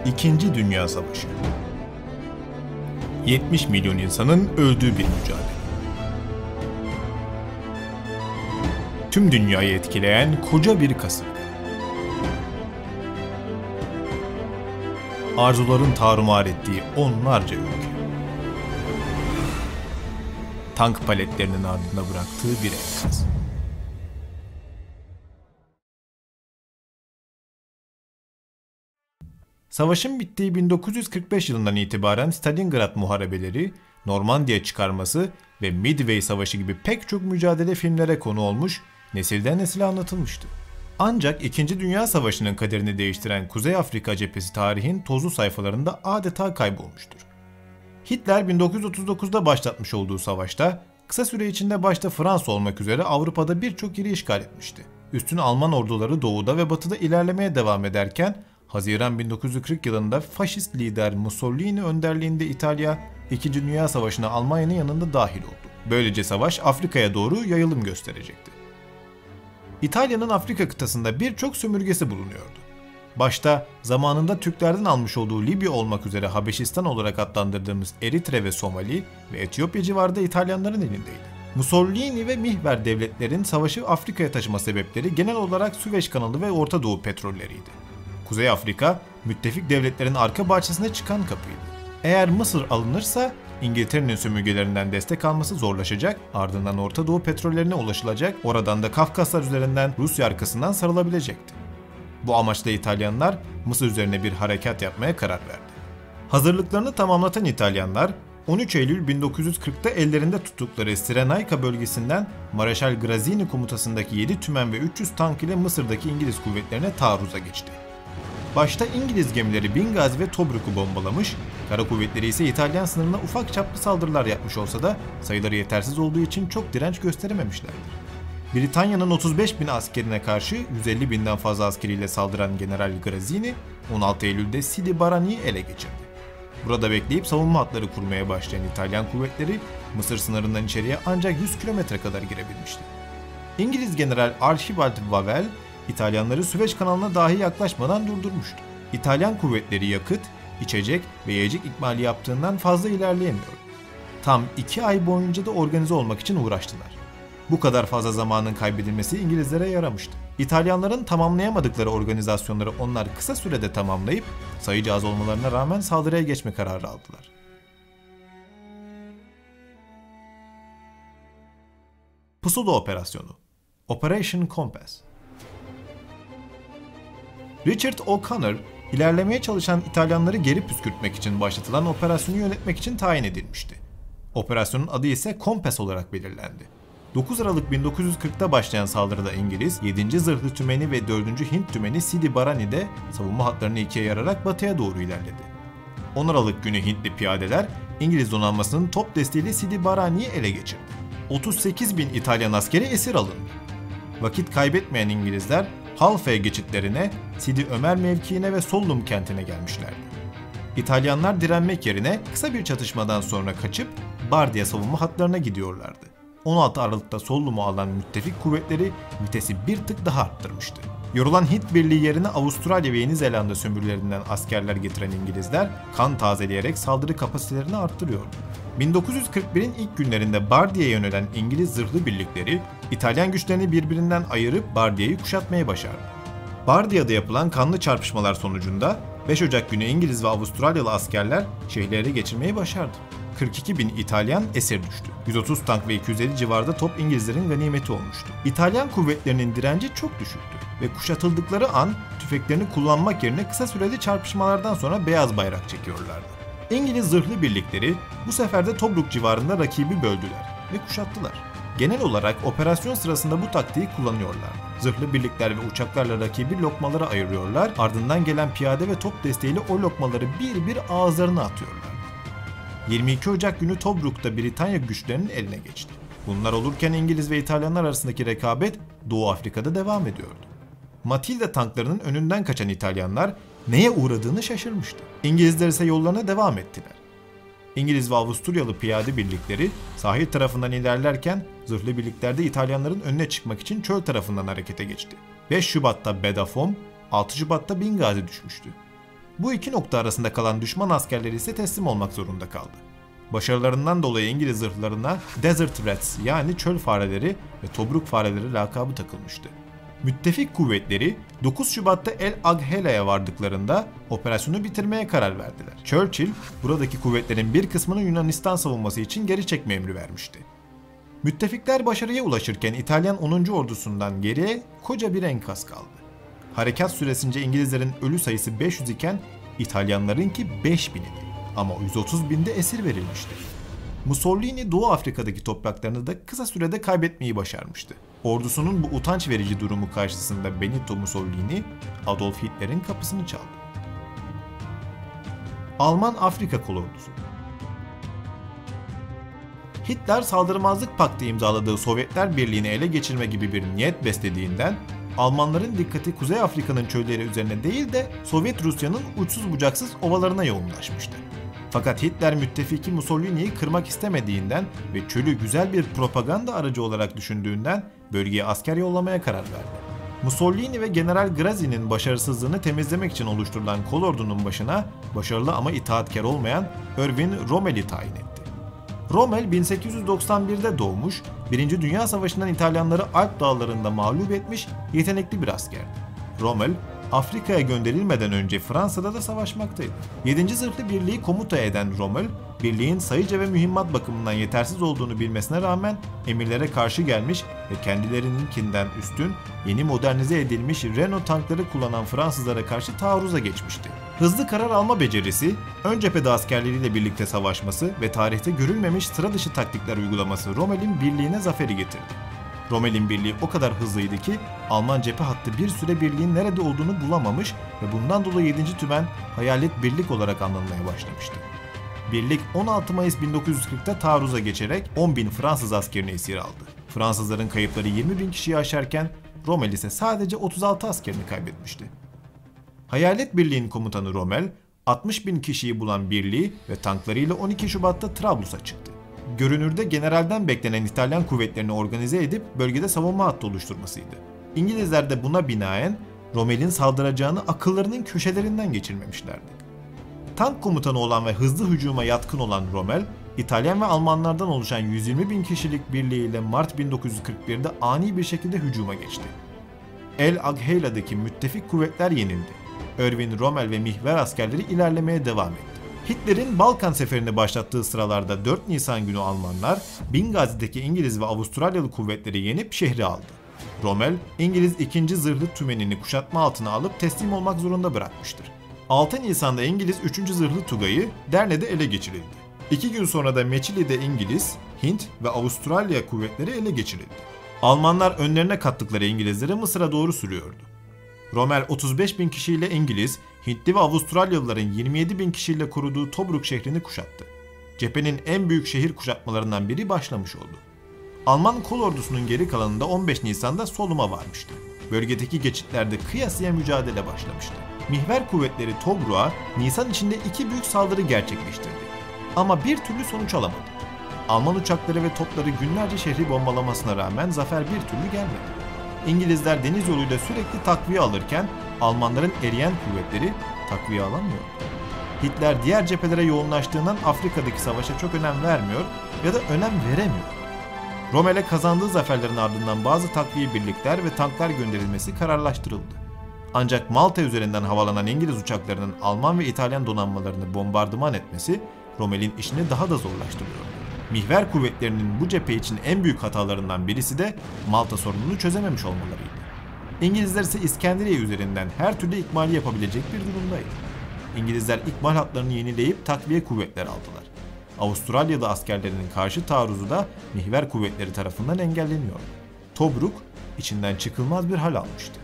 İkinci Dünya Savaşı. 70 milyon insanın öldüğü bir mücadele. Tüm dünyayı etkileyen koca bir kasırga. Arzuların tarumar ettiği onlarca ülke. Tank paletlerinin ardında bıraktığı bir enkaz. Savaşın bittiği 1945 yılından itibaren Stalingrad Muharebeleri, Normandiya çıkarması ve Midway Savaşı gibi pek çok mücadele filmlere konu olmuş, nesilden nesile anlatılmıştı. Ancak 2. Dünya Savaşı'nın kaderini değiştiren Kuzey Afrika cephesi tarihin tozlu sayfalarında adeta kaybolmuştur. Hitler 1939'da başlatmış olduğu savaşta, kısa süre içinde başta Fransa olmak üzere Avrupa'da birçok yeri işgal etmişti. Üstün Alman orduları doğuda ve batıda ilerlemeye devam ederken, Haziran 1940 yılında faşist lider Mussolini önderliğinde İtalya, 2. Dünya Savaşı'na Almanya'nın yanında dahil oldu. Böylece savaş Afrika'ya doğru yayılım gösterecekti. İtalya'nın Afrika kıtasında birçok sömürgesi bulunuyordu. Başta zamanında Türklerden almış olduğu Libya olmak üzere Habeşistan olarak adlandırdığımız Eritre ve Somali ve Etiyopya civarında İtalyanların elindeydi. Mussolini ve Mihver devletlerin savaşı Afrika'ya taşıma sebepleri genel olarak Süveyş kanalı ve Orta Doğu petrolleriydi. Kuzey Afrika, müttefik devletlerin arka bahçesine çıkan kapıydı. Eğer Mısır alınırsa İngiltere'nin sömürgelerinden destek alması zorlaşacak, ardından Orta Doğu petrollerine ulaşılacak, oradan da Kafkaslar üzerinden Rusya arkasından sarılabilecekti. Bu amaçla İtalyanlar Mısır üzerine bir harekat yapmaya karar verdi. Hazırlıklarını tamamlatan İtalyanlar, 13 Eylül 1940'ta ellerinde tuttukları Sirenaica bölgesinden Mareşal Grazzini komutasındaki 7 tümen ve 300 tank ile Mısır'daki İngiliz kuvvetlerine taarruza geçti. Başta İngiliz gemileri Bingazi ve Tobruk'u bombalamış, kara kuvvetleri ise İtalyan sınırına ufak çaplı saldırılar yapmış olsa da sayıları yetersiz olduğu için çok direnç gösterememişlerdir. Britanya'nın 35 bin askerine karşı 150 binden fazla askeriyle saldıran General Grazzini, 16 Eylül'de Sidi Barani'yi ele geçirdi. Burada bekleyip savunma hatları kurmaya başlayan İtalyan kuvvetleri, Mısır sınırından içeriye ancak 100 kilometre kadar girebilmişti. İngiliz General Archibald Wavell, İtalyanları Süveyş kanalına dahi yaklaşmadan durdurmuştu. İtalyan kuvvetleri yakıt, içecek ve yiyecek ikmali yaptığından fazla ilerleyemiyordu. Tam 2 ay boyunca da organize olmak için uğraştılar. Bu kadar fazla zamanın kaybedilmesi İngilizlere yaramıştı. İtalyanların tamamlayamadıkları organizasyonları onlar kısa sürede tamamlayıp sayıca az olmalarına rağmen saldırıya geçme kararı aldılar. Pusula Operasyonu Operation Compass. Richard O'Connor, ilerlemeye çalışan İtalyanları geri püskürtmek için başlatılan operasyonu yönetmek için tayin edilmişti. Operasyonun adı ise Compass olarak belirlendi. 9 Aralık 1940'ta başlayan saldırıda İngiliz, 7. Zırhlı Tümeni ve 4. Hint Tümeni Sidi Barani'de savunma hatlarını ikiye yararak batıya doğru ilerledi. 10 Aralık günü Hintli piyadeler, İngiliz donanmasının top desteğiyle Sidi Barani'yi ele geçirdi. 38 bin İtalyan askeri esir alındı. Vakit kaybetmeyen İngilizler, Halfaya geçitlerine, Sidi Ömer mevkiine ve Sollum kentine gelmişlerdi. İtalyanlar direnmek yerine kısa bir çatışmadan sonra kaçıp Bardia savunma hatlarına gidiyorlardı. 16 Aralık'ta Sollum'u alan müttefik kuvvetleri vitesi bir tık daha arttırmıştı. Yorulan Hint birliği yerine Avustralya ve Yeni Zelanda sömürülerinden askerler getiren İngilizler kan tazeleyerek saldırı kapasitelerini arttırıyordu. 1941'in ilk günlerinde Bardia'ya yönelen İngiliz zırhlı birlikleri İtalyan güçlerini birbirinden ayırıp Bardia'yı kuşatmayı başardı. Bardia'da yapılan kanlı çarpışmalar sonucunda 5 Ocak günü İngiliz ve Avustralyalı askerler şehirleri geçirmeyi başardı. 42 bin İtalyan esir düştü. 130 tank ve 250 civarında top İngilizlerin ganimeti olmuştu. İtalyan kuvvetlerinin direnci çok düşüktü ve kuşatıldıkları an tüfeklerini kullanmak yerine kısa süreli çarpışmalardan sonra beyaz bayrak çekiyorlardı. İngiliz zırhlı birlikleri bu sefer de Tobruk civarında rakibi böldüler ve kuşattılar. Genel olarak operasyon sırasında bu taktiği kullanıyorlar. Zırhlı birlikler ve uçaklarla rakibi lokmalara ayırıyorlar, ardından gelen piyade ve top desteğiyle o lokmaları bir bir ağızlarına atıyorlar. 22 Ocak günü Tobruk'ta Britanya güçlerinin eline geçti. Bunlar olurken İngiliz ve İtalyanlar arasındaki rekabet Doğu Afrika'da devam ediyordu. Matilda tanklarının önünden kaçan İtalyanlar neye uğradığını şaşırmıştı. İngilizler ise yollarına devam ettiler. İngiliz ve Avusturyalı piyade birlikleri sahil tarafından ilerlerken zırhlı birlikler de İtalyanların önüne çıkmak için çöl tarafından harekete geçti. 5 Şubat'ta Bedafom, 6 Şubat'ta Bingazi düşmüştü. Bu iki nokta arasında kalan düşman askerleri ise teslim olmak zorunda kaldı. Başarılarından dolayı İngiliz zırhlarına Desert Rats yani çöl fareleri ve Tobruk fareleri lakabı takılmıştı. Müttefik kuvvetleri 9 Şubat'ta El Aghela'ya vardıklarında operasyonu bitirmeye karar verdiler. Churchill buradaki kuvvetlerin bir kısmını Yunanistan savunması için geri çekme emri vermişti. Müttefikler başarıya ulaşırken İtalyan 10. ordusundan geriye koca bir enkaz kaldı. Harekat süresince İngilizlerin ölü sayısı 500 iken İtalyanlarınki 5000 idi ama 130 binde esir verilmişti. Mussolini Doğu Afrika'daki topraklarını da kısa sürede kaybetmeyi başarmıştı. Ordusunun bu utanç verici durumu karşısında Benito Mussolini, Adolf Hitler'in kapısını çaldı. Alman Afrika Kolordusu. Hitler saldırmazlık paktı imzaladığı Sovyetler Birliği'ni ele geçirme gibi bir niyet beslediğinden Almanların dikkati Kuzey Afrika'nın çölleri üzerine değil de Sovyet Rusya'nın uçsuz bucaksız ovalarına yoğunlaşmıştı. Fakat Hitler müttefiki Mussolini'yi kırmak istemediğinden ve çölü güzel bir propaganda aracı olarak düşündüğünden bölgeye asker yollamaya karar verdi. Mussolini ve General Grazi'nin başarısızlığını temizlemek için oluşturulan kolordunun başına başarılı ama itaatkar olmayan Erwin Rommel'i tayin etti. Rommel 1891'de doğmuş, 1. Dünya Savaşı'ndan İtalyanları Alp dağlarında mağlup etmiş yetenekli bir askerdi. Rommel, Afrika'ya gönderilmeden önce Fransa'da da savaşmaktaydı. 7. Zırhlı Birliği komuta eden Rommel, birliğin sayıca ve mühimmat bakımından yetersiz olduğunu bilmesine rağmen emirlere karşı gelmiş ve kendilerininkinden üstün, yeni modernize edilmiş Renault tankları kullanan Fransızlara karşı taarruza geçmişti. Hızlı karar alma becerisi, ön cephede askerleriyle birlikte savaşması ve tarihte görülmemiş sıra dışı taktikler uygulaması Rommel'in birliğine zaferi getirdi. Rommel'in birliği o kadar hızlıydı ki Alman cephe hattı bir süre birliğin nerede olduğunu bulamamış ve bundan dolayı 7. Tümen Hayalet Birlik olarak anılmaya başlamıştı. Birlik 16 Mayıs 1940'ta taarruza geçerek 10.000 Fransız askerini esir aldı. Fransızların kayıpları 20.000 kişiyi aşarken Rommel ise sadece 36 askerini kaybetmişti. Hayalet Birliği'nin komutanı Rommel, 60.000 kişiyi bulan birliği ve tanklarıyla 12 Şubat'ta Trablus'a çıktı. Görünürde generalden beklenen İtalyan kuvvetlerini organize edip bölgede savunma hattı oluşturmasıydı. İngilizler de buna binaen Rommel'in saldıracağını akıllarının köşelerinden geçirmemişlerdi. Tank komutanı olan ve hızlı hücuma yatkın olan Rommel, İtalyan ve Almanlardan oluşan 120.000 kişilik birliğiyle Mart 1941'de ani bir şekilde hücuma geçti. El Aghela'daki müttefik kuvvetler yenildi. Erwin Rommel ve mihver askerleri ilerlemeye devam etti. Hitler'in Balkan seferini başlattığı sıralarda 4 Nisan günü Almanlar, Bingazi'deki İngiliz ve Avustralyalı kuvvetleri yenip şehri aldı. Rommel, İngiliz 2. Zırhlı Tümeni'ni kuşatma altına alıp teslim olmak zorunda bırakmıştır. 6 Nisan'da İngiliz 3. Zırhlı Tugay'ı Derne'de ele geçirildi. 2 gün sonra da Meçili'de İngiliz, Hint ve Avustralya kuvvetleri ele geçirildi. Almanlar önlerine kattıkları İngilizleri Mısır'a doğru sürüyordu. Rommel 35.000 kişiyle İngiliz, Hintli ve Avustralyalıların 27.000 kişiyle koruduğu Tobruk şehrini kuşattı. Cephenin en büyük şehir kuşatmalarından biri başlamış oldu. Alman kolordusunun geri kalanında 15 Nisan'da Solum'a varmıştı. Bölgedeki geçitlerde kıyasıya mücadele başlamıştı. Mihver kuvvetleri Tobruk'a Nisan içinde 2 büyük saldırı gerçekleştirdi. Ama bir türlü sonuç alamadı. Alman uçakları ve topları günlerce şehri bombalamasına rağmen zafer bir türlü gelmedi. İngilizler deniz yoluyla sürekli takviye alırken Almanların eriyen kuvvetleri takviye alamıyor. Hitler diğer cephelere yoğunlaştığından Afrika'daki savaşa çok önem vermiyor ya da önem veremiyor. Rommel'e kazandığı zaferlerin ardından bazı takviye birlikler ve tanklar gönderilmesi kararlaştırıldı. Ancak Malta üzerinden havalanan İngiliz uçaklarının Alman ve İtalyan donanmalarını bombardıman etmesi Rommel'in işini daha da zorlaştırıyordu. Mihver kuvvetlerinin bu cephe için en büyük hatalarından birisi de Malta sorununu çözememiş olmalarıydı. İngilizler ise İskenderiye üzerinden her türlü ikmali yapabilecek bir durumdaydı. İngilizler ikmal hatlarını yenileyip takviye kuvvetler aldılar. Avustralya'da askerlerinin karşı taarruzu da mihver kuvvetleri tarafından engelleniyordu. Tobruk içinden çıkılmaz bir hal almıştı.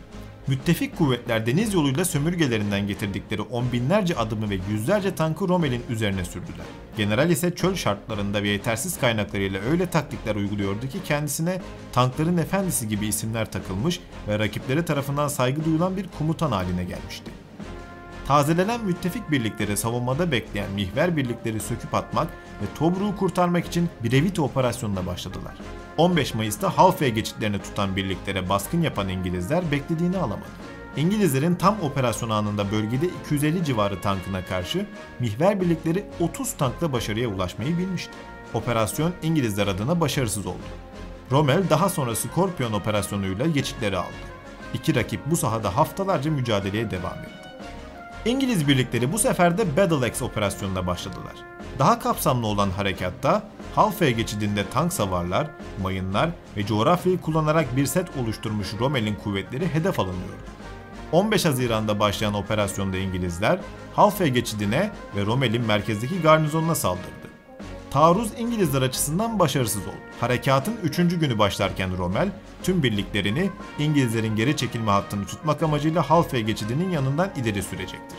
Müttefik kuvvetler deniz yoluyla sömürgelerinden getirdikleri on binlerce adımı ve yüzlerce tankı Rommel'in üzerine sürdüler. General ise çöl şartlarında ve yetersiz kaynaklarıyla öyle taktikler uyguluyordu ki kendisine tankların efendisi gibi isimler takılmış ve rakipleri tarafından saygı duyulan bir komutan haline gelmişti. Tazelenen müttefik birlikleri savunmada bekleyen mihver birlikleri söküp atmak ve Tobruk'u kurtarmak için Brevity operasyonuna başladılar. 15 Mayıs'ta Halfway geçitlerini tutan birliklere baskın yapan İngilizler beklediğini alamadı. İngilizlerin tam operasyon anında bölgede 250 civarı tankına karşı mihver birlikleri 30 tankla başarıya ulaşmayı bilmişti. Operasyon İngilizler adına başarısız oldu. Rommel daha sonra Scorpion operasyonuyla geçitleri aldı. İki rakip bu sahada haftalarca mücadeleye devam etti. İngiliz birlikleri bu sefer de Battle Axe operasyonuna başladılar. Daha kapsamlı olan harekatta Halfaya geçidinde tank savarlar, mayınlar ve coğrafyayı kullanarak bir set oluşturmuş Rommel'in kuvvetleri hedef alınıyordu. 15 Haziran'da başlayan operasyonda İngilizler Halfaya geçidine ve Rommel'in merkezdeki garnizonuna saldırdı. Taarruz İngilizler açısından başarısız oldu. Harekatın 3. günü başlarken Rommel tüm birliklerini İngilizlerin geri çekilme hattını tutmak amacıyla Halfaya geçidinin yanından ileri sürecektir.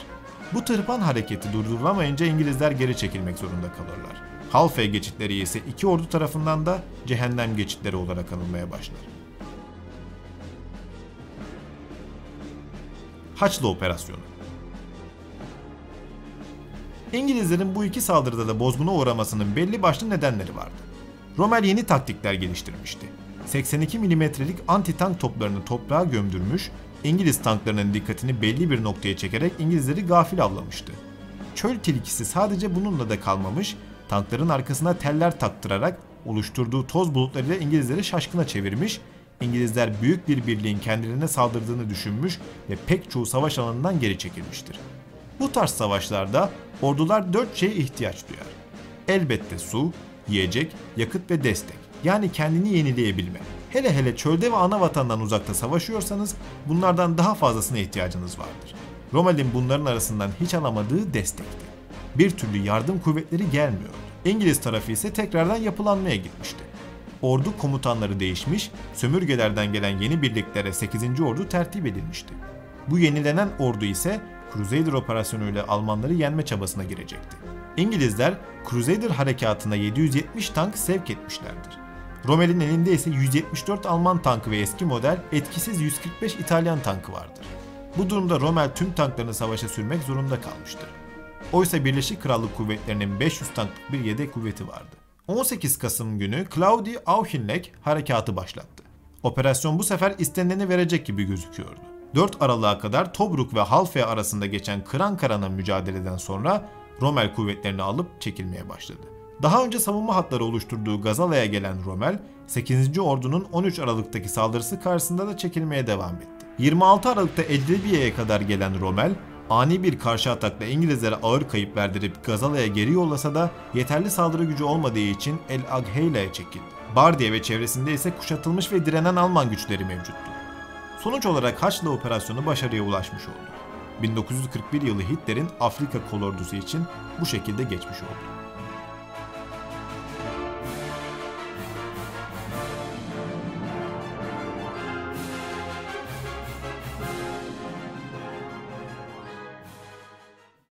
Bu tırpan hareketi durdurulamayınca İngilizler geri çekilmek zorunda kalırlar. Halfaya geçitleri ise iki ordu tarafından da cehennem geçitleri olarak anılmaya başlar. Haçlı Operasyonu. İngilizlerin bu iki saldırıda da bozguna uğramasının belli başlı nedenleri vardı. Rommel yeni taktikler geliştirmişti. 82 milimetrelik anti-tank toplarını toprağa gömdürmüş, İngiliz tanklarının dikkatini belli bir noktaya çekerek İngilizleri gafil avlamıştı. Çöl tilkisi sadece bununla da kalmamış, tankların arkasına teller taktırarak oluşturduğu toz bulutlarıyla İngilizleri şaşkına çevirmiş, İngilizler büyük bir birliğin kendilerine saldırdığını düşünmüş ve pek çoğu savaş alanından geri çekilmiştir. Bu tarz savaşlarda ordular 4 şeye ihtiyaç duyar. Elbette su, yiyecek, yakıt ve destek. Yani kendini yenileyebilme. Hele hele çölde ve ana vatandan uzakta savaşıyorsanız bunlardan daha fazlasına ihtiyacınız vardır. Rommel'in bunların arasından hiç alamadığı destekti. Bir türlü yardım kuvvetleri gelmiyordu. İngiliz tarafı ise tekrardan yapılanmaya gitmişti. Ordu komutanları değişmiş, sömürgelerden gelen yeni birliklere 8. Ordu tertip edilmişti. Bu yenilenen ordu ise Crusader operasyonuyla Almanları yenme çabasına girecekti. İngilizler Crusader harekatına 770 tank sevk etmişlerdir. Rommel'in elinde ise 174 Alman tankı ve eski model etkisiz 145 İtalyan tankı vardır. Bu durumda Rommel tüm tanklarını savaşa sürmek zorunda kalmıştır. Oysa Birleşik Krallık kuvvetlerinin 500 tanklık bir yedek kuvveti vardı. 18 Kasım günü Claudi Auchinleck harekatı başlattı. Operasyon bu sefer istenileni verecek gibi gözüküyordu. 4 Aralık'a kadar Tobruk ve Halfaya arasında geçen kıran kırana mücadeleden sonra Rommel kuvvetlerini alıp çekilmeye başladı. Daha önce savunma hatları oluşturduğu Gazala'ya gelen Rommel, 8. Ordu'nun 13 Aralık'taki saldırısı karşısında da çekilmeye devam etti. 26 Aralık'ta Edrebiye'ye kadar gelen Rommel, ani bir karşı atakla İngilizlere ağır kayıp verdirip Gazala'ya geri yollasa da yeterli saldırı gücü olmadığı için El Agheila'ya çekildi. Bardiye ve çevresinde ise kuşatılmış ve direnen Alman güçleri mevcuttu. Sonuç olarak Haçlı Operasyonu başarıya ulaşmış oldu. 1941 yılı Hitler'in Afrika kolordusu için bu şekilde geçmiş oldu.